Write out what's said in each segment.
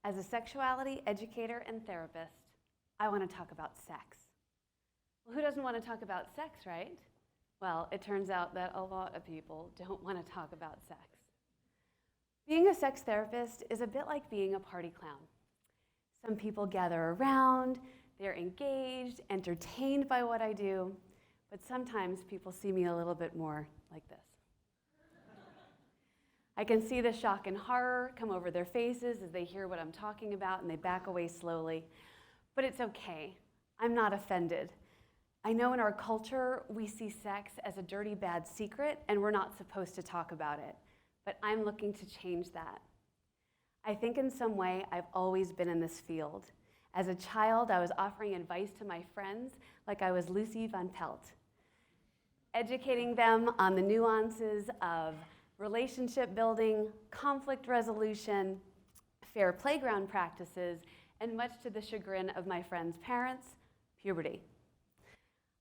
As a sexuality educator and therapist, I want to talk about sex. Well, who doesn't want to talk about sex, right? Well, it turns out that a lot of people don't want to talk about sex. Being a sex therapist is a bit like being a party clown. Some people gather around, they're engaged, entertained by what I do, but sometimes people see me a little bit more like this. I can see the shock and horror come over their faces as they hear what I'm talking about and they back away slowly. But it's okay. I'm not offended. I know in our culture we see sex as a dirty, bad secret and we're not supposed to talk about it. But I'm looking to change that. I think in some way I've always been in this field. As a child, I was offering advice to my friends like I was Lucy Van Pelt, educating them on the nuances of relationship building, conflict resolution, fair playground practices, and much to the chagrin of my friends' parents, puberty.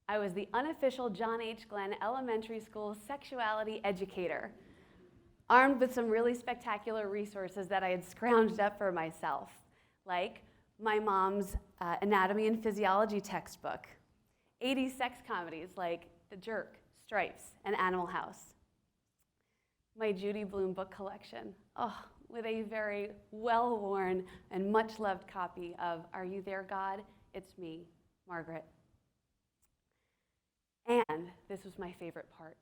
I was the unofficial John H. Glenn Elementary School sexuality educator, armed with some really spectacular resources that I had scrounged up for myself, like my mom's anatomy and physiology textbook, 80s sex comedies like The Jerk, Stripes, and Animal House, my Judy Blume book collection, with a very well-worn and much-loved copy of Are You There, God? It's Me, Margaret. And this was my favorite part.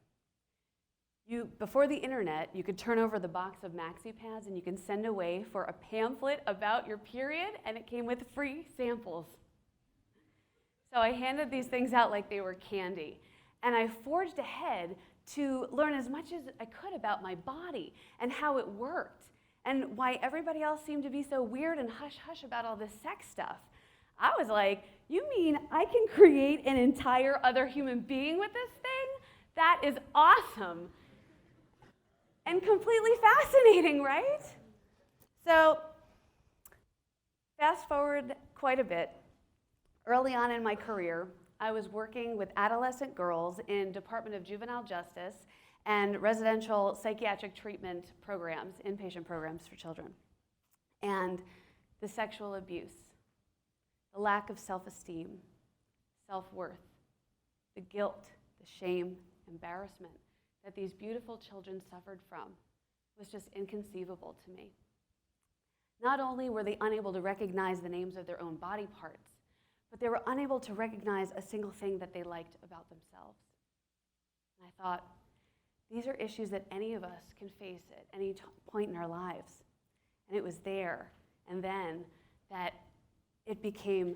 Before the internet, you could turn over the box of maxi pads and you can send away for a pamphlet about your period, and it came with free samples. So I handed these things out like they were candy, and I forged ahead to learn as much as I could about my body and how it worked and why everybody else seemed to be so weird and hush-hush about all this sex stuff. I was like, you mean I can create an entire other human being with this thing? That is awesome and completely fascinating, right? So fast forward quite a bit. Early on in my career, I was working with adolescent girls in Department of Juvenile Justice and residential psychiatric treatment programs, inpatient programs for children. And the sexual abuse, the lack of self-esteem, self-worth, the guilt, the shame, embarrassment that these beautiful children suffered from was just inconceivable to me. Not only were they unable to recognize the names of their own body parts, but they were unable to recognize a single thing that they liked about themselves. And I thought, these are issues that any of us can face at any point in our lives. And it was there and then that it became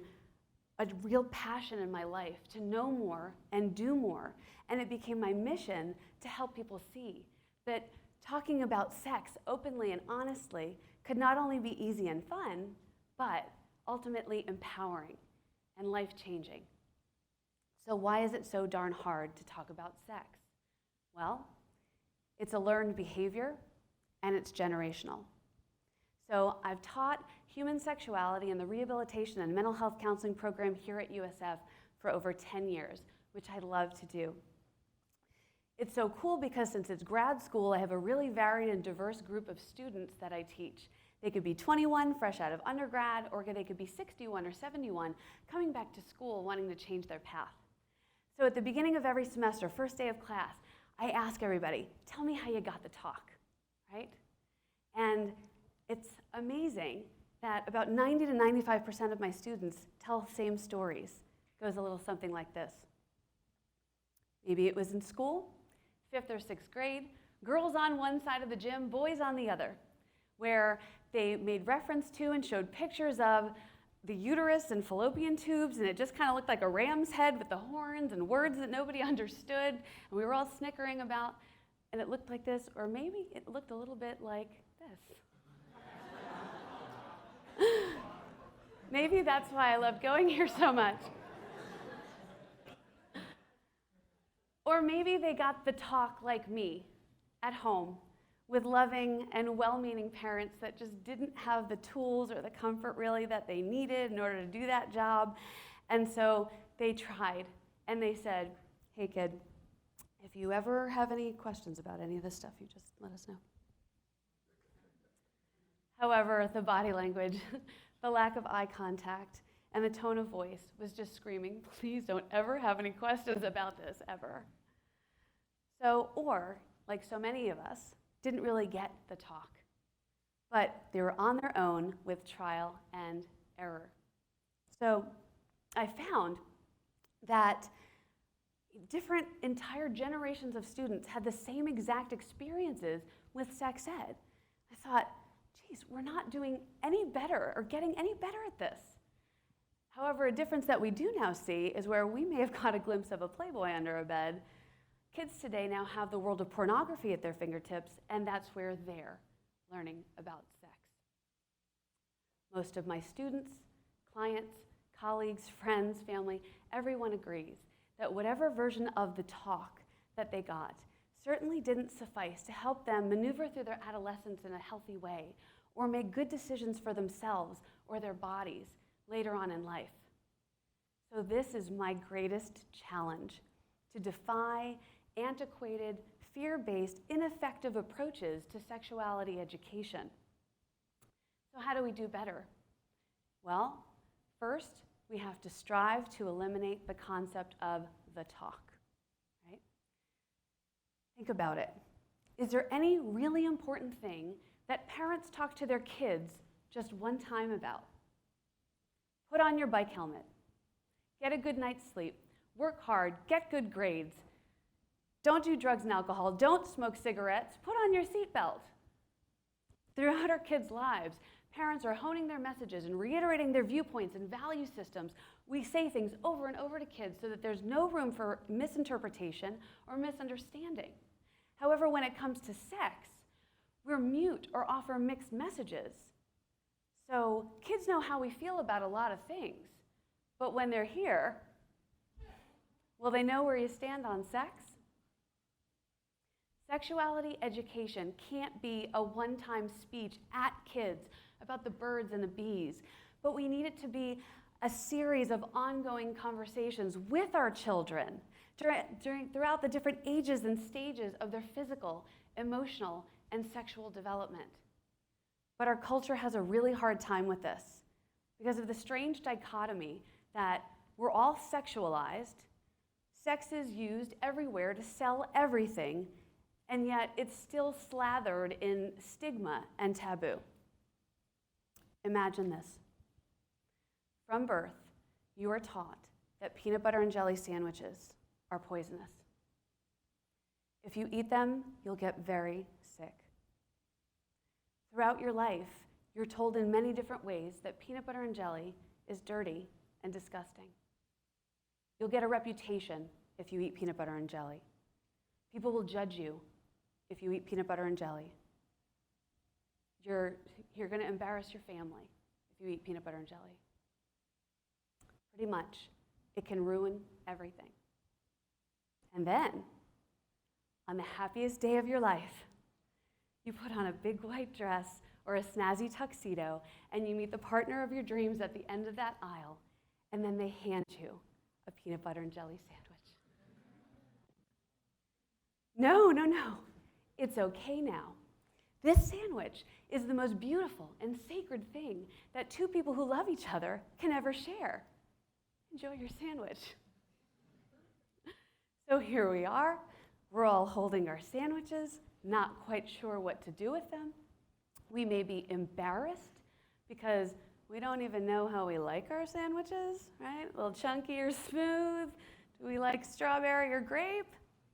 a real passion in my life to know more and do more. And it became my mission to help people see that talking about sex openly and honestly could not only be easy and fun, but ultimately empowering and life-changing. So why is it so darn hard to talk about sex? Well, it's a learned behavior and it's generational. So I've taught human sexuality in the rehabilitation and mental health counseling program here at USF for over 10 years, which I love to do. It's so cool because since it's grad school, I have a really varied and diverse group of students that I teach. They could be 21, fresh out of undergrad, or they could be 61 or 71, coming back to school wanting to change their path. So at the beginning of every semester, first day of class, I ask everybody, tell me how you got the talk, right? And it's amazing that about 90 to 95% of my students tell the same stories. It goes a little something like this. Maybe it was in school, 5th or 6th grade, girls on one side of the gym, boys on the other, where they made reference to and showed pictures of the uterus and fallopian tubes, and it just kind of looked like a ram's head with the horns and words that nobody understood, and we were all snickering about, and it looked like this, or maybe it looked a little bit like this. Maybe that's why I loved going here so much. Or maybe they got the talk like me, at home, with loving and well-meaning parents that just didn't have the tools or the comfort really that they needed in order to do that job. And so they tried, and they said, hey kid, if you ever have any questions about any of this stuff, you just let us know. However, the body language, the lack of eye contact, and the tone of voice was just screaming, please don't ever have any questions about this, ever. So, or, like so many of us, didn't really get the talk, but they were on their own with trial and error. So I found that different entire generations of students had the same exact experiences with sex ed. I thought, geez, we're not doing any better or getting any better at this. However, a difference that we do now see is where we may have caught a glimpse of a Playboy under a bed. Kids today now have the world of pornography at their fingertips, and that's where they're learning about sex. Most of my students, clients, colleagues, friends, family, everyone agrees that whatever version of the talk that they got certainly didn't suffice to help them maneuver through their adolescence in a healthy way or make good decisions for themselves or their bodies later on in life. So this is my greatest challenge, to defy antiquated, fear-based, ineffective approaches to sexuality education. So how do we do better? Well, first, we have to strive to eliminate the concept of the talk, right? Think about it. Is there any really important thing that parents talk to their kids just one time about? Put on your bike helmet. Get a good night's sleep. Work hard. Get good grades. Don't do drugs and alcohol. Don't smoke cigarettes. Put on your seatbelt. Throughout our kids' lives, parents are honing their messages and reiterating their viewpoints and value systems. We say things over and over to kids so that there's no room for misinterpretation or misunderstanding. However, when it comes to sex, we're mute or offer mixed messages. So kids know how we feel about a lot of things, but when they're here, will they know where you stand on sex? Sexuality education can't be a one-time speech at kids about the birds and the bees, but we need it to be a series of ongoing conversations with our children throughout the different ages and stages of their physical, emotional, and sexual development. But our culture has a really hard time with this because of the strange dichotomy that we're all sexualized, sex is used everywhere to sell everything, and yet it's still slathered in stigma and taboo. Imagine this. From birth, you are taught that peanut butter and jelly sandwiches are poisonous. If you eat them, you'll get very sick. Throughout your life, you're told in many different ways that peanut butter and jelly is dirty and disgusting. You'll get a reputation if you eat peanut butter and jelly. People will judge you if you eat peanut butter and jelly. You're going to embarrass your family if you eat peanut butter and jelly. Pretty much, it can ruin everything. And then, on the happiest day of your life, you put on a big white dress or a snazzy tuxedo, and you meet the partner of your dreams at the end of that aisle, and then they hand you a peanut butter and jelly sandwich. No. It's okay now. This sandwich is the most beautiful and sacred thing that two people who love each other can ever share. Enjoy your sandwich. So here we are. We're all holding our sandwiches, not quite sure what to do with them. We may be embarrassed because we don't even know how we like our sandwiches, right? A little chunky or smooth. Do we like strawberry or grape?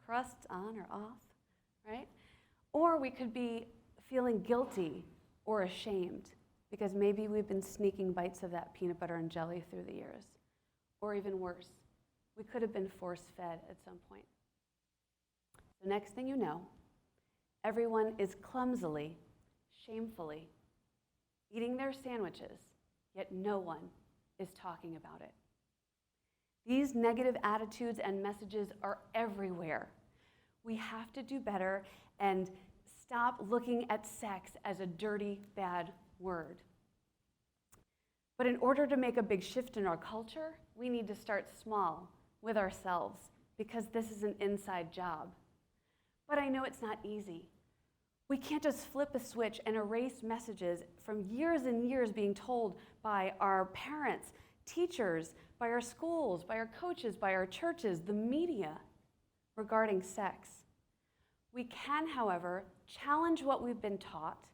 Crust on or off, right? Or we could be feeling guilty or ashamed because maybe we've been sneaking bites of that peanut butter and jelly through the years. Or even worse, we could have been force-fed at some point. The next thing you know, everyone is clumsily, shamefully eating their sandwiches, yet no one is talking about it. These negative attitudes and messages are everywhere. We have to do better and stop looking at sex as a dirty, bad word. But in order to make a big shift in our culture, we need to start small with ourselves because this is an inside job. But I know it's not easy. We can't just flip a switch and erase messages from years and years being told by our parents, teachers, by our schools, by our coaches, by our churches, the media regarding sex. We can, however, challenge what we've been taught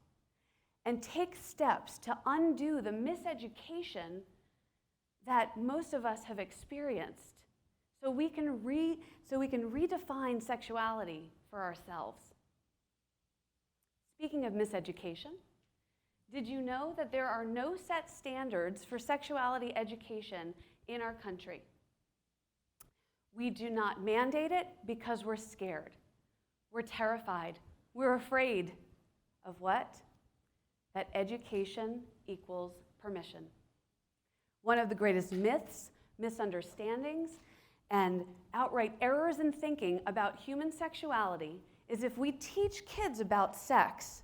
and take steps to undo the miseducation that most of us have experienced so we can redefine sexuality for ourselves. Speaking of miseducation, did you know that there are no set standards for sexuality education in our country? We do not mandate it because we're scared. We're terrified. We're afraid of what? That education equals permission. One of the greatest myths, misunderstandings, and outright errors in thinking about human sexuality is if we teach kids about sex,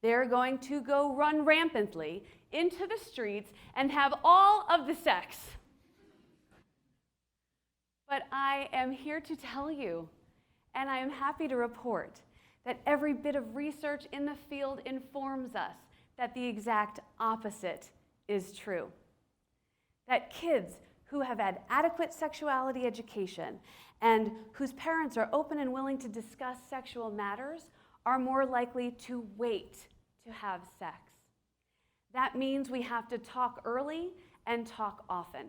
they're going to go run rampantly into the streets and have all of the sex. But I am here to tell you, and I am happy to report, that every bit of research in the field informs us that the exact opposite is true. That kids who have had adequate sexuality education and whose parents are open and willing to discuss sexual matters are more likely to wait to have sex. That means we have to talk early and talk often.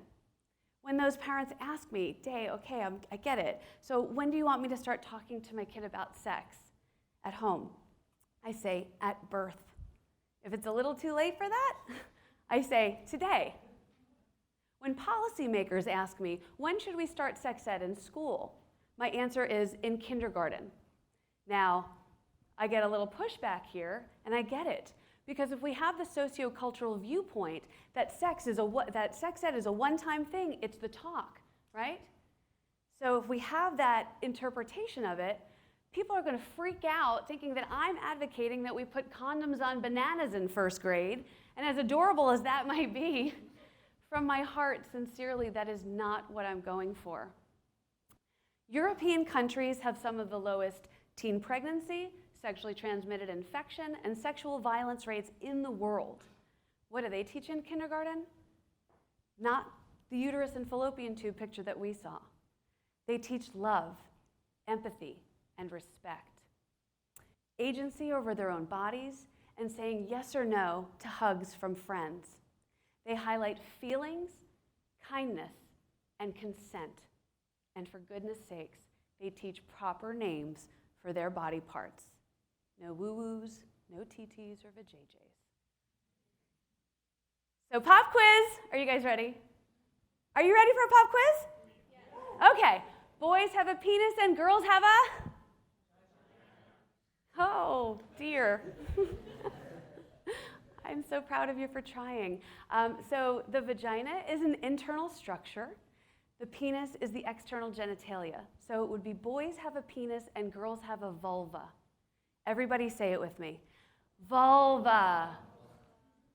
When those parents ask me, Day, okay, I get it. So when do you want me to start talking to my kid about sex at home? I say, at birth. If it's a little too late for that, I say, today. When policymakers ask me, when should we start sex ed in school? My answer is in kindergarten. Now, I get a little pushback here, and I get it. Because if we have the sociocultural viewpoint that sex ed is a one-time thing, it's the talk, right? So if we have that interpretation of it, people are going to freak out thinking that I'm advocating that we put condoms on bananas in first grade. And as adorable as that might be, from my heart, sincerely, that is not what I'm going for. European countries have some of the lowest teen pregnancy, sexually transmitted infection, and sexual violence rates in the world. What do they teach in kindergarten? Not the uterus and fallopian tube picture that we saw. They teach love, empathy, and respect. Agency over their own bodies, and saying yes or no to hugs from friends. They highlight feelings, kindness, and consent. And for goodness sakes, they teach proper names for their body parts. No woo-woos, no TTs or vajayjays. So pop quiz, are you guys ready? Are you ready for a pop quiz? Yes. Okay, boys have a penis and girls have a? Oh, dear. I'm so proud of you for trying. So the vagina is an internal structure. The penis is the external genitalia. So it would be boys have a penis and girls have a vulva. Everybody say it with me. Vulva.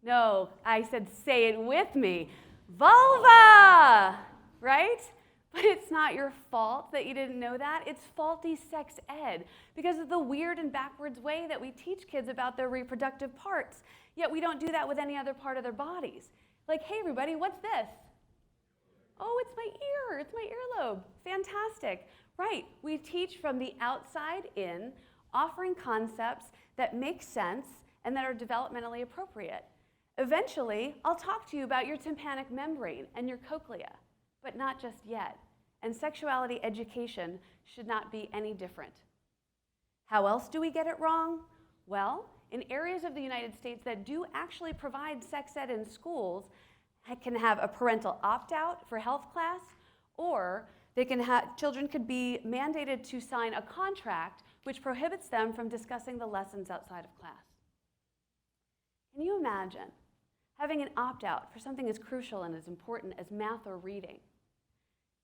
No, I said say it with me. Vulva, right? But it's not your fault that you didn't know that. It's faulty sex ed because of the weird and backwards way that we teach kids about their reproductive parts. Yet we don't do that with any other part of their bodies. Like, hey everybody, what's this? Oh, it's my ear, it's my earlobe. Fantastic. Right, we teach from the outside in, offering concepts that make sense and that are developmentally appropriate. Eventually, I'll talk to you about your tympanic membrane and your cochlea, but not just yet. And sexuality education should not be any different. How else do we get it wrong? Well, in areas of the United States that do actually provide sex ed in schools, can have a parental opt-out for health class, or they can children could be mandated to sign a contract which prohibits them from discussing the lessons outside of class. Can you imagine having an opt-out for something as crucial and as important as math or reading?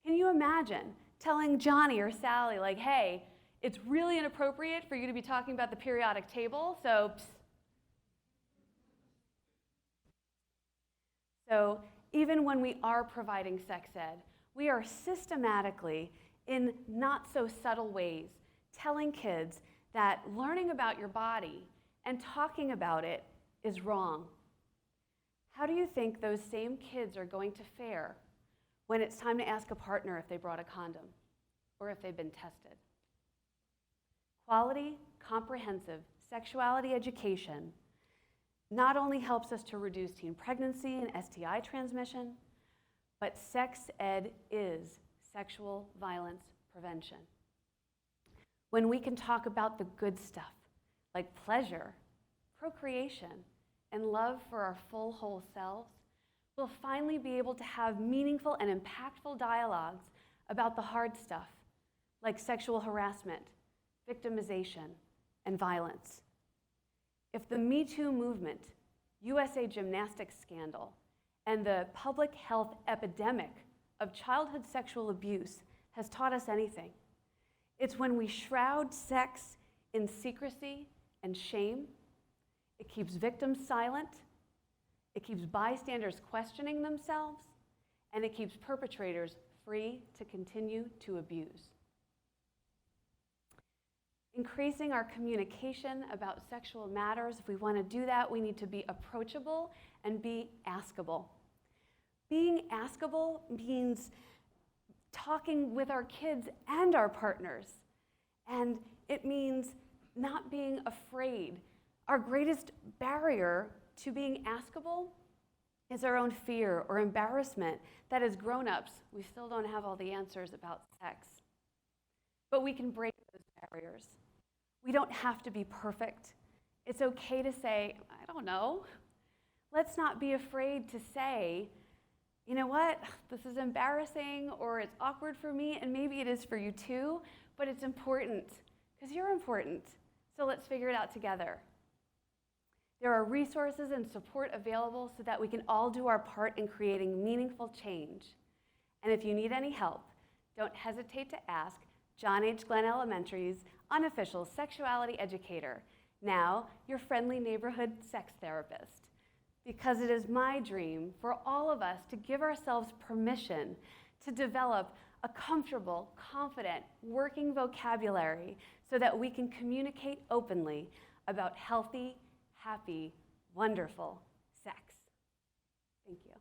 Can you imagine telling Johnny or Sally, like, hey, it's really inappropriate for you to be talking about the periodic table, so psst. So even when we are providing sex ed, we are systematically, in not so subtle ways, telling kids that learning about your body and talking about it is wrong. How do you think those same kids are going to fare when it's time to ask a partner if they brought a condom or if they've been tested? Quality, comprehensive sexuality education not only helps us to reduce teen pregnancy and STI transmission, but sex ed is sexual violence prevention. When we can talk about the good stuff, like pleasure, procreation, and love for our full, whole selves, we'll finally be able to have meaningful and impactful dialogues about the hard stuff, like sexual harassment, victimization, and violence. If the Me Too movement, USA Gymnastics scandal, and the public health epidemic of childhood sexual abuse has taught us anything, it's when we shroud sex in secrecy and shame. It keeps victims silent, it keeps bystanders questioning themselves, and it keeps perpetrators free to continue to abuse. Increasing our communication about sexual matters, if we want to do that, we need to be approachable and be askable. Being askable means talking with our kids and our partners, and it means not being afraid. Our greatest barrier to being askable is our own fear or embarrassment that as grown-ups, we still don't have all the answers about sex. But we can break those barriers. We don't have to be perfect. It's okay to say, I don't know. Let's not be afraid to say, you know what, this is embarrassing or it's awkward for me, and maybe it is for you too, but it's important because you're important. So let's figure it out together. There are resources and support available so that we can all do our part in creating meaningful change. And if you need any help, don't hesitate to ask John H. Glenn Elementary's unofficial sexuality educator, now your friendly neighborhood sex therapist. Because it is my dream for all of us to give ourselves permission to develop a comfortable, confident, working vocabulary so that we can communicate openly about healthy, happy, wonderful sex. Thank you.